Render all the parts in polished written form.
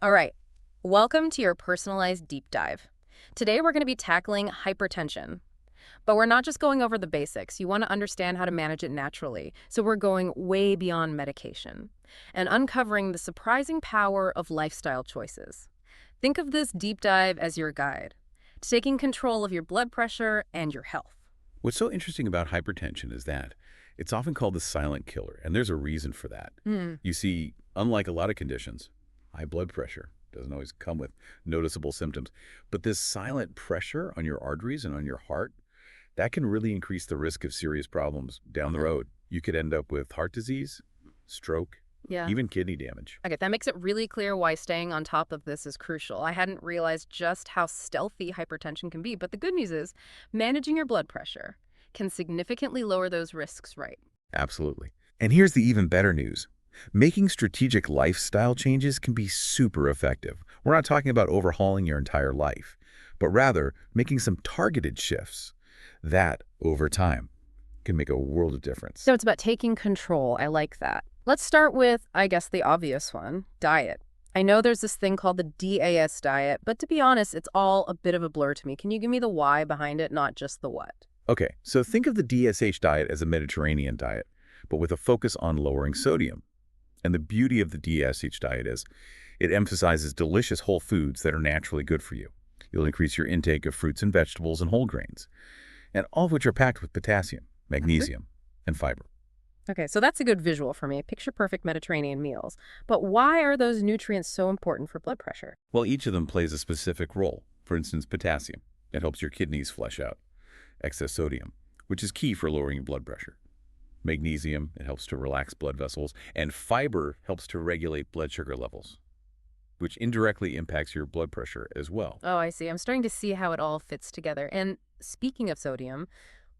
All right, welcome to your personalized deep dive. Today we're going to be tackling hypertension, but we're not just going over the basics. You want to understand how to manage it naturally, so we're going way beyond medication and uncovering the surprising power of lifestyle choices. Think of this deep dive as your guide to taking control of your blood pressure and your health. What's so interesting about hypertension is that it's often called the silent killer, and there's a reason for that. Hmm. You see, unlike a lot of conditions, high blood pressure doesn't always come with noticeable symptoms, but this silent pressure on your arteries and on your heart, that can really increase the risk of serious problems down the road. You could end up with heart disease, stroke, Yeah. even kidney damage. Okay, that makes it really clear why staying on top of this is crucial. I hadn't realized just how stealthy hypertension can be, but the good news is managing your blood pressure can significantly lower those risks, right? Absolutely. And here's the even better news. Making strategic lifestyle changes can be super effective. We're not talking about overhauling your entire life, but rather making some targeted shifts that, over time, can make a world of difference. So it's about taking control. I like that. Let's start with, I guess, the obvious one, diet. I know there's this thing called the DAS diet, but to be honest, it's all a bit of a blur to me. Can you give me the why behind it, not just the what? Okay, so think of the DSH diet as a Mediterranean diet, but with a focus on lowering sodium. And the beauty of the DSH diet is it emphasizes delicious whole foods that are naturally good for you. You'll increase your intake of fruits and vegetables and whole grains, and all of which are packed with potassium, magnesium, and fiber. Okay, so that's a good visual for me. Picture perfect Mediterranean meals. But why are those nutrients so important for blood pressure? Well, each of them plays a specific role. For instance, potassium. It helps your kidneys flush out excess sodium, which is key for lowering your blood pressure. Magnesium, it helps to relax blood vessels. And fiber helps to regulate blood sugar levels, which indirectly impacts your blood pressure as well. Oh, I see. I'm starting to see how it all fits together. And speaking of sodium,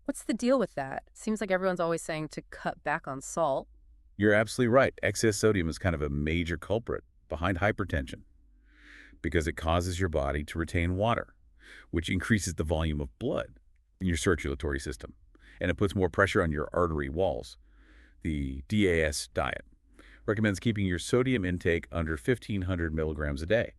what's the deal with that? Seems like everyone's always saying to cut back on salt. You're absolutely right. Excess sodium is kind of a major culprit behind hypertension because it causes your body to retain water, which increases the volume of blood in your circulatory system, and it puts more pressure on your artery walls. The DAS diet recommends keeping your sodium intake under 1,500 milligrams a day,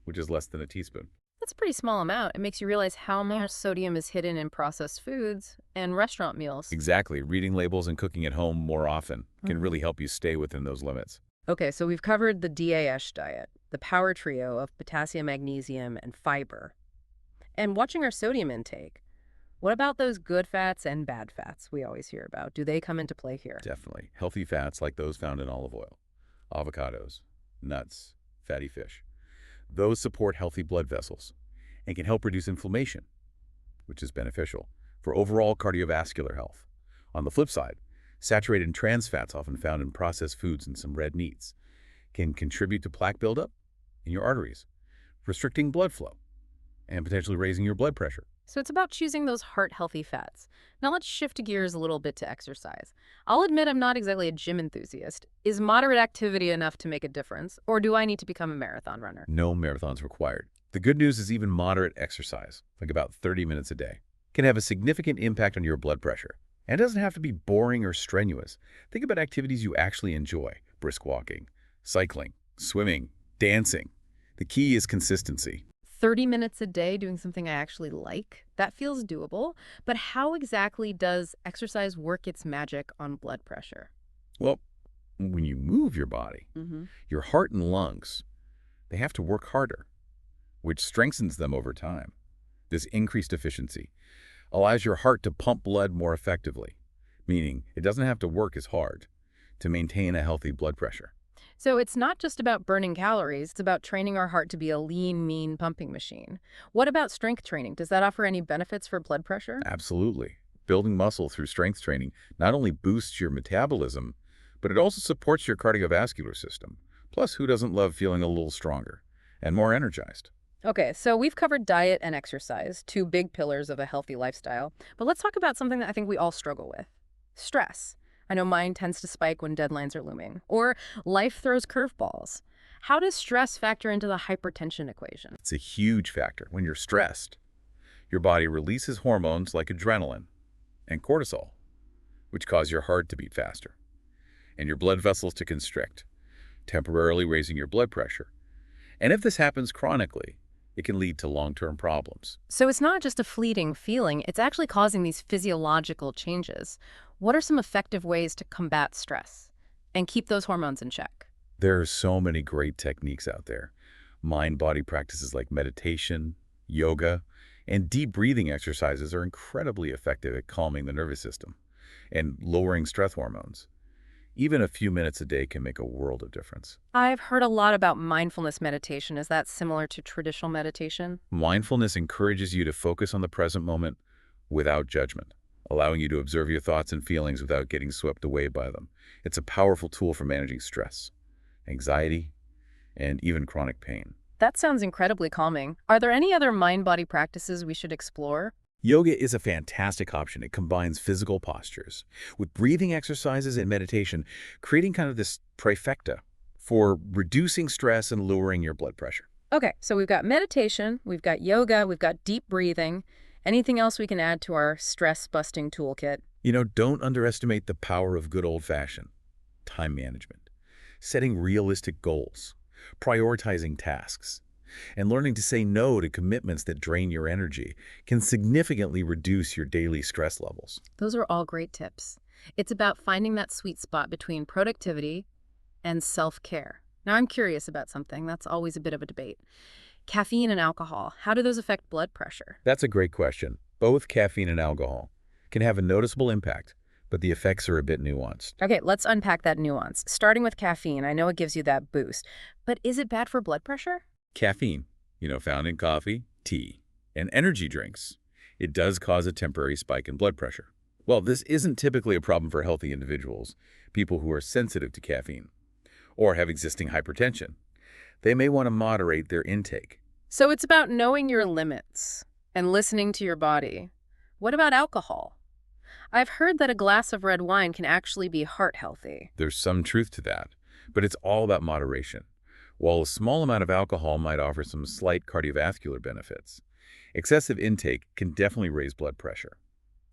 which is less than a teaspoon. That's a pretty small amount. It makes you realize how much sodium is hidden in processed foods and restaurant meals. Exactly. Reading labels and cooking at home more often can Mhm. really help you stay within those limits. Okay, so we've covered the DAS diet, the power trio of potassium, magnesium, and fiber. And watching our sodium intake, what about those good fats and bad fats we always hear about? Do they come into play here? Definitely. Healthy fats like those found in olive oil, avocados, nuts, fatty fish. Those support healthy blood vessels and can help reduce inflammation, which is beneficial for overall cardiovascular health. On the flip side, saturated and trans fats, often found in processed foods and some red meats, can contribute to plaque buildup in your arteries, restricting blood flow and potentially raising your blood pressure. So it's about choosing those heart-healthy fats. Now let's shift gears a little bit to exercise. I'll admit I'm not exactly a gym enthusiast. Is moderate activity enough to make a difference, or do I need to become a marathon runner? No marathons required. The good news is even moderate exercise, like about 30 minutes a day, can have a significant impact on your blood pressure. And it doesn't have to be boring or strenuous. Think about activities you actually enjoy: brisk walking, cycling, swimming, dancing. The key is consistency. 30 minutes a day doing something I actually like? That feels doable, but how exactly does exercise work its magic on blood pressure? Well, when you move your body, Mm-hmm. your heart and lungs, they have to work harder, which strengthens them over time. This increased efficiency allows your heart to pump blood more effectively, meaning it doesn't have to work as hard to maintain a healthy blood pressure. So it's not just about burning calories, it's about training our heart to be a lean, mean pumping machine. What about strength training? Does that offer any benefits for blood pressure? Absolutely. Building muscle through strength training not only boosts your metabolism, but it also supports your cardiovascular system. Plus, who doesn't love feeling a little stronger and more energized? Okay, so we've covered diet and exercise, two big pillars of a healthy lifestyle. But let's talk about something that I think we all struggle with: stress. I know mine tends to spike when deadlines are looming, or life throws curveballs. How does stress factor into the hypertension equation? It's a huge factor. When you're stressed, your body releases hormones like adrenaline and cortisol, which cause your heart to beat faster and your blood vessels to constrict, temporarily raising your blood pressure. And if this happens chronically, it can lead to long-term problems. So it's not just a fleeting feeling, it's actually causing these physiological changes. What are some effective ways to combat stress and keep those hormones in check? There are so many great techniques out there. Mind-body practices like meditation, yoga, and deep breathing exercises are incredibly effective at calming the nervous system and lowering stress hormones. Even a few minutes a day can make a world of difference. I've heard a lot about mindfulness meditation. Is that similar to traditional meditation? Mindfulness encourages you to focus on the present moment without judgment, allowing you to observe your thoughts and feelings without getting swept away by them. It's a powerful tool for managing stress, anxiety, and even chronic pain. That sounds incredibly calming. Are there any other mind-body practices we should explore? Yoga is a fantastic option. It combines physical postures with breathing exercises and meditation, creating kind of this trifecta for reducing stress and lowering your blood pressure. Okay, so we've got meditation, we've got yoga, we've got deep breathing. Anything else we can add to our stress-busting toolkit? Don't underestimate the power of good old-fashioned time management, setting realistic goals, prioritizing tasks, and learning to say no to commitments that drain your energy can significantly reduce your daily stress levels. Those are all great tips. It's about finding that sweet spot between productivity and self-care. Now, I'm curious about something. That's always a bit of a debate. Caffeine and alcohol, how do those affect blood pressure? That's a great question. Both caffeine and alcohol can have a noticeable impact, but the effects are a bit nuanced. Okay, let's unpack that nuance. Starting with caffeine, I know it gives you that boost, but is it bad for blood pressure? Caffeine, found in coffee, tea, and energy drinks. It does cause a temporary spike in blood pressure. Well, this isn't typically a problem for healthy individuals, people who are sensitive to caffeine or have existing hypertension. They may want to moderate their intake. So it's about knowing your limits and listening to your body. What about alcohol? I've heard that a glass of red wine can actually be heart healthy. There's some truth to that, but it's all about moderation. While a small amount of alcohol might offer some slight cardiovascular benefits, excessive intake can definitely raise blood pressure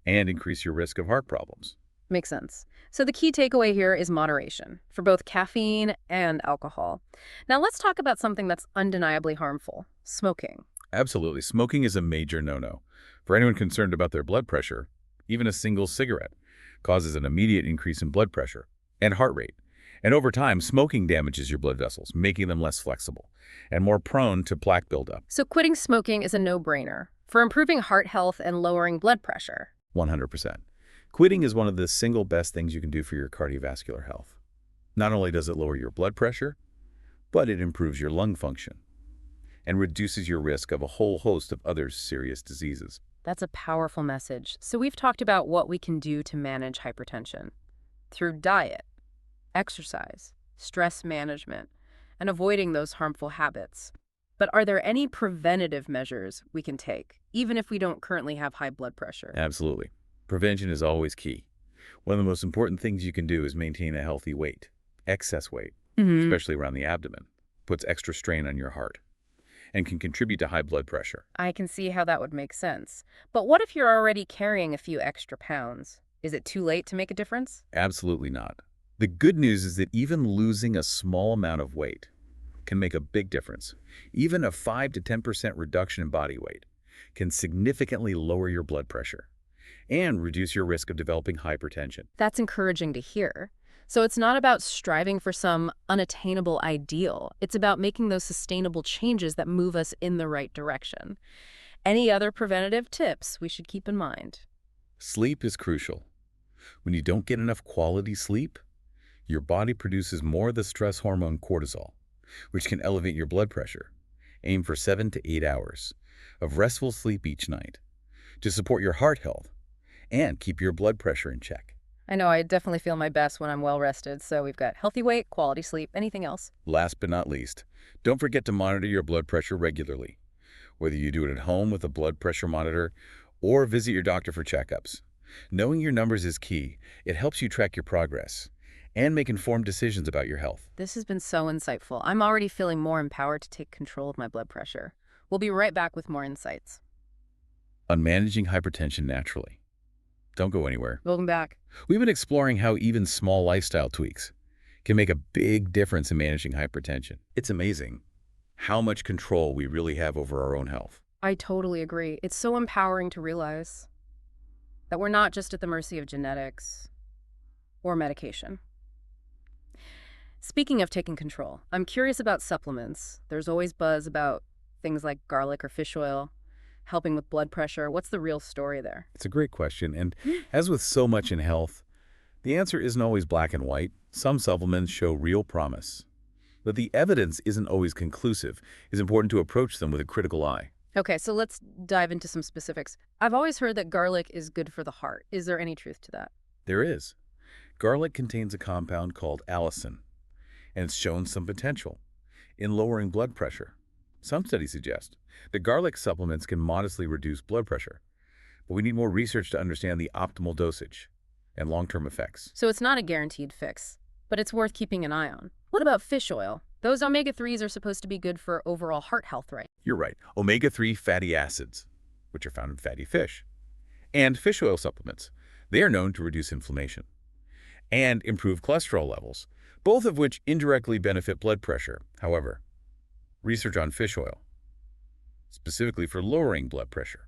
and increase your risk of heart problems. Makes sense. So the key takeaway here is moderation for both caffeine and alcohol. Now let's talk about something that's undeniably harmful, smoking. Absolutely. Smoking is a major no-no. For anyone concerned about their blood pressure, even a single cigarette causes an immediate increase in blood pressure and heart rate. And over time, smoking damages your blood vessels, making them less flexible and more prone to plaque buildup. So quitting smoking is a no-brainer for improving heart health and lowering blood pressure. 100%. Quitting is one of the single best things you can do for your cardiovascular health. Not only does it lower your blood pressure, but it improves your lung function and reduces your risk of a whole host of other serious diseases. That's a powerful message. So we've talked about what we can do to manage hypertension through diet, exercise, stress management, and avoiding those harmful habits. But are there any preventative measures we can take, even if we don't currently have high blood pressure? Absolutely. Prevention is always key. One of the most important things you can do is maintain a healthy weight. Excess weight, especially around the abdomen, puts extra strain on your heart and can contribute to high blood pressure. I can see how that would make sense. But what if you're already carrying a few extra pounds? Is it too late to make a difference? Absolutely not. The good news is that even losing a small amount of weight can make a big difference. Even a 5 to 10% reduction in body weight can significantly lower your blood pressure and reduce your risk of developing hypertension. That's encouraging to hear. So it's not about striving for some unattainable ideal. It's about making those sustainable changes that move us in the right direction. Any other preventative tips we should keep in mind? Sleep is crucial. When you don't get enough quality sleep, your body produces more of the stress hormone cortisol, which can elevate your blood pressure. Aim for 7 to 8 hours of restful sleep each night to support your heart health and keep your blood pressure in check. I know I definitely feel my best when I'm well rested, so we've got healthy weight, quality sleep, anything else? Last but not least, don't forget to monitor your blood pressure regularly, whether you do it at home with a blood pressure monitor or visit your doctor for checkups. Knowing your numbers is key. It helps you track your progress and make informed decisions about your health. This has been so insightful. I'm already feeling more empowered to take control of my blood pressure. We'll be right back with more insights. On managing hypertension naturally. Don't go anywhere. Welcome back. We've been exploring how even small lifestyle tweaks can make a big difference in managing hypertension. It's amazing how much control we really have over our own health. I totally agree. It's so empowering to realize that we're not just at the mercy of genetics or medication. Speaking of taking control, I'm curious about supplements. There's always buzz about things like garlic or fish oil helping with blood pressure. What's the real story there? It's a great question, and as with so much in health, the answer isn't always black and white. Some supplements show real promise. But the evidence isn't always conclusive. It's important to approach them with a critical eye. Okay, so let's dive into some specifics. I've always heard that garlic is good for the heart. Is there any truth to that? There is. Garlic contains a compound called allicin, and it's shown some potential in lowering blood pressure. Some studies suggest that garlic supplements can modestly reduce blood pressure, but we need more research to understand the optimal dosage and long-term effects. So it's not a guaranteed fix, but it's worth keeping an eye on. What about fish oil? Those omega-3s are supposed to be good for overall heart health, right? You're right. Omega-3 fatty acids, which are found in fatty fish, and fish oil supplements. They are known to reduce inflammation and improve cholesterol levels, both of which indirectly benefit blood pressure. However, research on fish oil, specifically for lowering blood pressure,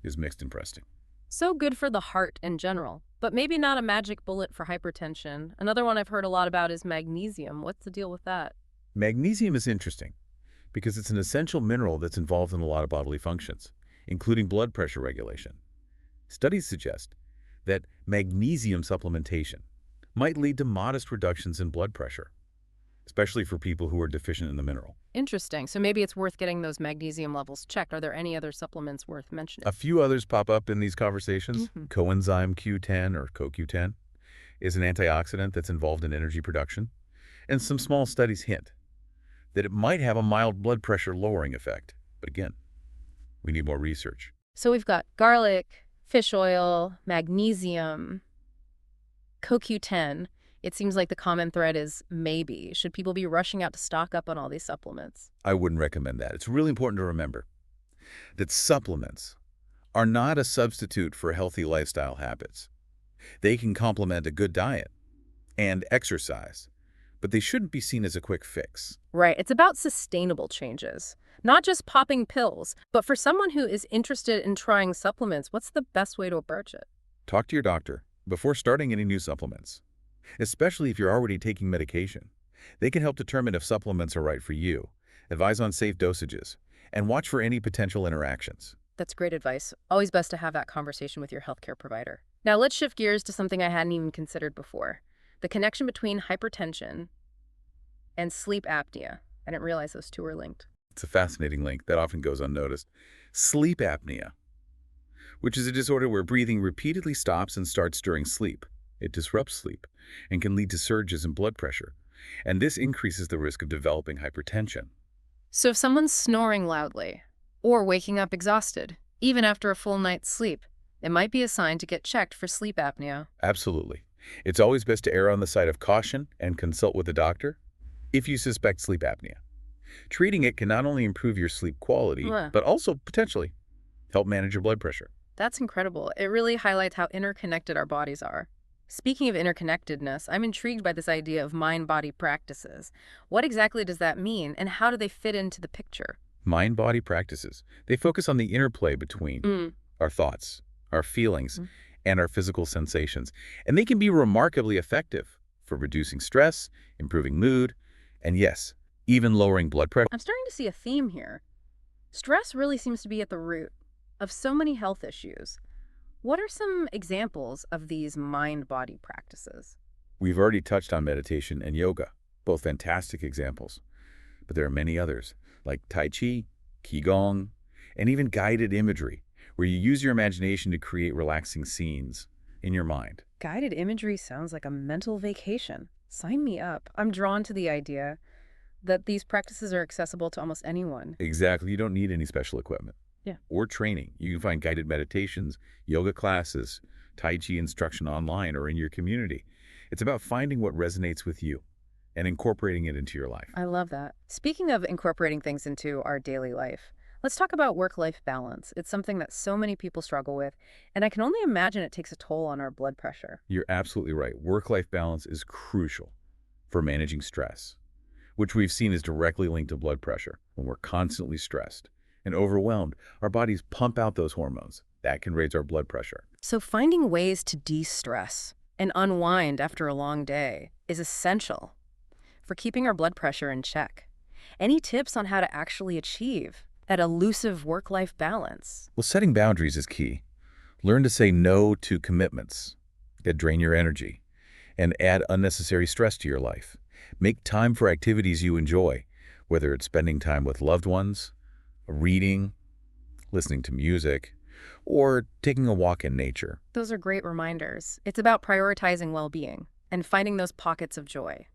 is mixed and pressing. So good for the heart in general, but maybe not a magic bullet for hypertension. Another one I've heard a lot about is magnesium. What's the deal with that? Magnesium is interesting because it's an essential mineral that's involved in a lot of bodily functions, including blood pressure regulation. Studies suggest that magnesium supplementation might lead to modest reductions in blood pressure, especially for people who are deficient in the mineral. Interesting. So maybe it's worth getting those magnesium levels checked. Are there any other supplements worth mentioning? A few others pop up in these conversations. Mhm. Coenzyme Q10 or CoQ10 is an antioxidant that's involved in energy production, and some small studies hint that it might have a mild blood pressure lowering effect. But again, we need more research. So we've got garlic, fish oil, magnesium, CoQ10. It seems like the common thread is maybe. Should people be rushing out to stock up on all these supplements? I wouldn't recommend that. It's really important to remember that supplements are not a substitute for healthy lifestyle habits. They can complement a good diet and exercise, but they shouldn't be seen as a quick fix. Right. It's about sustainable changes, not just popping pills. But for someone who is interested in trying supplements, what's the best way to approach it? Talk to your doctor before starting any new supplements, especially if you're already taking medication. They can help determine if supplements are right for you, advise on safe dosages, and watch for any potential interactions. That's great advice. Always best to have that conversation with your healthcare provider. Now let's shift gears to something I hadn't even considered before. The connection between hypertension and sleep apnea. I didn't realize those two were linked. It's a fascinating link that often goes unnoticed. Sleep apnea, which is a disorder where breathing repeatedly stops and starts during sleep. It disrupts sleep and can lead to surges in blood pressure, and this increases the risk of developing hypertension. So if someone's snoring loudly or waking up exhausted, even after a full night's sleep, it might be a sign to get checked for sleep apnea. Absolutely. It's always best to err on the side of caution and consult with a doctor if you suspect sleep apnea. Treating it can not only improve your sleep quality, but also potentially help manage your blood pressure. That's incredible. It really highlights how interconnected our bodies are. Speaking of interconnectedness, I'm intrigued by this idea of mind-body practices. What exactly does that mean, and how do they fit into the picture? Mind-body practices. They focus on the interplay between our thoughts, our feelings, and our physical sensations. And they can be remarkably effective for reducing stress, improving mood, and yes, even lowering blood pressure. I'm starting to see a theme here. Stress really seems to be at the root of so many health issues. What are some examples of these mind-body practices? We've already touched on meditation and yoga, both fantastic examples. But there are many others, like Tai Chi, Qigong, and even guided imagery, where you use your imagination to create relaxing scenes in your mind. Guided imagery sounds like a mental vacation. Sign me up. I'm drawn to the idea that these practices are accessible to almost anyone. Exactly. You don't need any special equipment. Yeah. Or training. You can find guided meditations, yoga classes, Tai Chi instruction online or in your community. It's about finding what resonates with you and incorporating it into your life. I love that. Speaking of incorporating things into our daily life, let's talk about work-life balance. It's something that so many people struggle with, and I can only imagine it takes a toll on our blood pressure. You're absolutely right. Work-life balance is crucial for managing stress, which we've seen is directly linked to blood pressure. When we're constantly stressed and overwhelmed, our bodies pump out those hormones. That can raise our blood pressure. So finding ways to de-stress and unwind after a long day is essential for keeping our blood pressure in check. Any tips on how to actually achieve that elusive work-life balance? Well, setting boundaries is key. Learn to say no to commitments that drain your energy and add unnecessary stress to your life. Make time for activities you enjoy, whether it's spending time with loved ones, reading, listening to music, or taking a walk in nature. Those are great reminders. It's about prioritizing well-being and finding those pockets of joy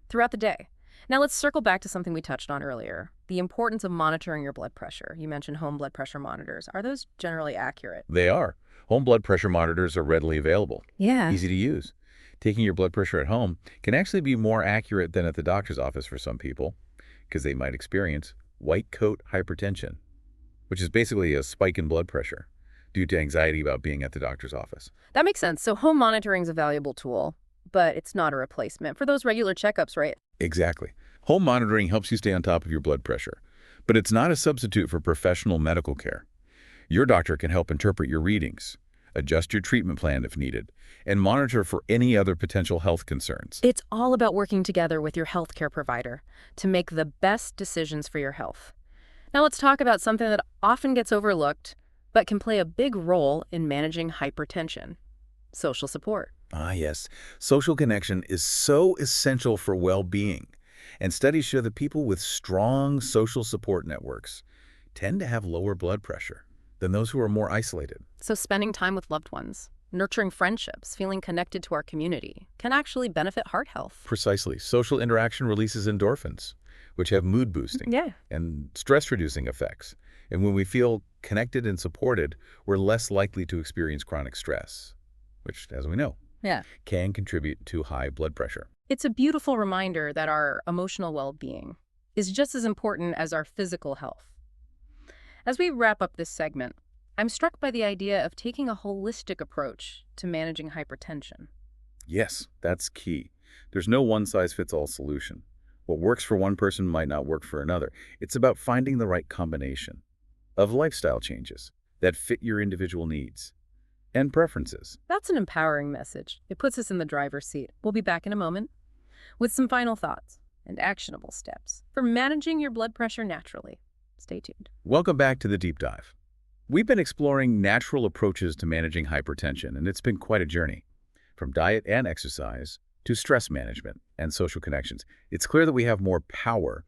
throughout the day. Now let's circle back to something we touched on earlier, the importance of monitoring your blood pressure. You mentioned home blood pressure monitors. Are those generally accurate? They are. Home blood pressure monitors are readily available, Yeah. easy to use. Taking your blood pressure at home can actually be more accurate than at the doctor's office for some people, because they might experience white coat hypertension, which is basically a spike in blood pressure due to anxiety about being at the doctor's office. That makes sense. So home monitoring is a valuable tool, but it's not a replacement for those regular checkups, right? Exactly. Home monitoring helps you stay on top of your blood pressure, but it's not a substitute for professional medical care. Your doctor can help interpret your readings, adjust your treatment plan if needed, and monitor for any other potential health concerns. It's all about working together with your healthcare provider to make the best decisions for your health. Now let's talk about something that often gets overlooked, but can play a big role in managing hypertension: social support. Ah, yes. Social connection is so essential for well-being, and studies show that people with strong social support networks tend to have lower blood pressure than those who are more isolated. So spending time with loved ones, nurturing friendships, feeling connected to our community can actually benefit heart health. Precisely. Social interaction releases endorphins, which have mood-boosting Yeah. and stress-reducing effects. And when we feel connected and supported, we're less likely to experience chronic stress, which, as we know, Yeah. can contribute to high blood pressure. It's a beautiful reminder that our emotional well-being is just as important as our physical health. As we wrap up this segment, I'm struck by the idea of taking a holistic approach to managing hypertension. Yes, that's key. There's no one-size-fits-all solution. What works for one person might not work for another. It's about finding the right combination of lifestyle changes that fit your individual needs and preferences. That's an empowering message. It puts us in the driver's seat. We'll be back in a moment with some final thoughts and actionable steps for managing your blood pressure naturally. Stay tuned. Welcome back to the Deep Dive. We've been exploring natural approaches to managing hypertension, and it's been quite a journey. From diet and exercise to stress management and social connections, it's clear that we have more power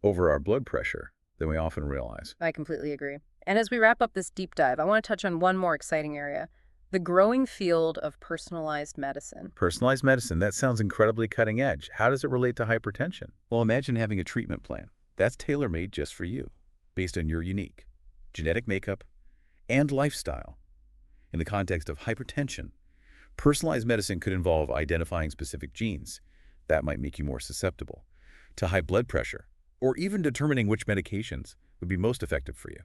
over our blood pressure than we often realize. I completely agree. And as we wrap up this deep dive, I want to touch on one more exciting area: the growing field of personalized medicine. Personalized medicine, that sounds incredibly cutting edge. How does it relate to hypertension? Well, imagine having a treatment plan that's tailor-made just for you, based on your unique genetic makeup and lifestyle. In the context of hypertension, personalized medicine could involve identifying specific genes that might make you more susceptible to high blood pressure, or even determining which medications would be most effective for you,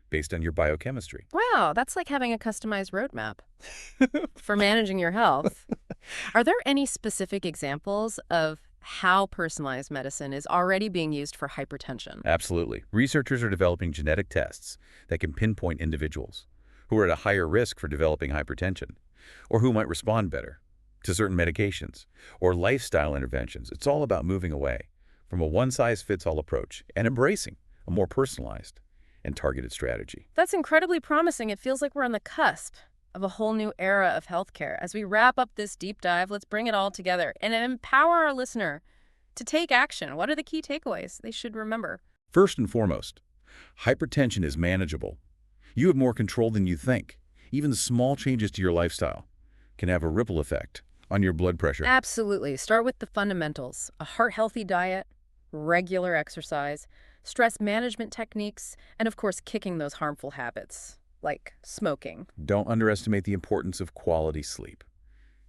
based on your biochemistry. Wow, that's like having a customized roadmap for managing your health. Are there any specific examples of how personalized medicine is already being used for hypertension? Absolutely. Researchers are developing genetic tests that can pinpoint individuals who are at a higher risk for developing hypertension, or who might respond better to certain medications or lifestyle interventions. It's all about moving away from a one-size-fits-all approach and embracing a more personalized and targeted strategy. That's incredibly promising. It feels like we're on the cusp of a whole new era of healthcare. As we wrap up this deep dive, let's bring it all together and empower our listener to take action. What are the key takeaways they should remember? First and foremost, hypertension is manageable. You have more control than you think. Even small changes to your lifestyle can have a ripple effect on your blood pressure. Absolutely. Start with the fundamentals: a heart-healthy diet, regular exercise, stress management techniques, and of course, kicking those harmful habits like smoking. Don't underestimate the importance of quality sleep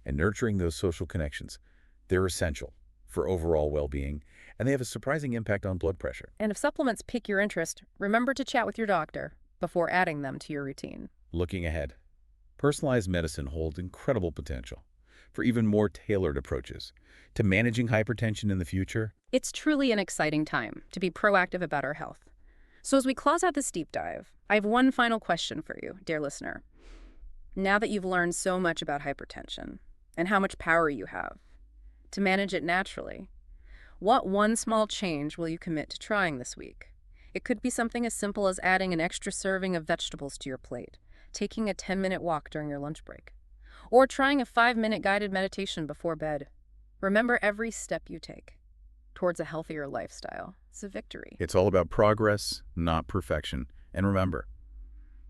and nurturing those social connections. They're essential for overall well-being, and they have a surprising impact on blood pressure. And if supplements pique your interest, remember to chat with your doctor before adding them to your routine. Looking ahead, personalized medicine holds incredible potential for even more tailored approaches to managing hypertension in the future. It's truly an exciting time to be proactive about our health. So as we close out this deep dive, I have one final question for you, dear listener. Now that you've learned so much about hypertension and how much power you have to manage it naturally, what one small change will you commit to trying this week? It could be something as simple as adding an extra serving of vegetables to your plate, taking a 10-minute walk during your lunch break, or trying a 5-minute guided meditation before bed. Remember, every step you take towards a healthier lifestyle is a victory. It's all about progress, not perfection. And remember,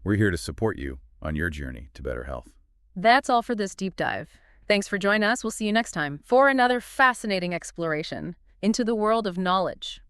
we're here to support you on your journey to better health. That's all for this deep dive. Thanks for joining us. We'll see you next time for another fascinating exploration into the world of knowledge.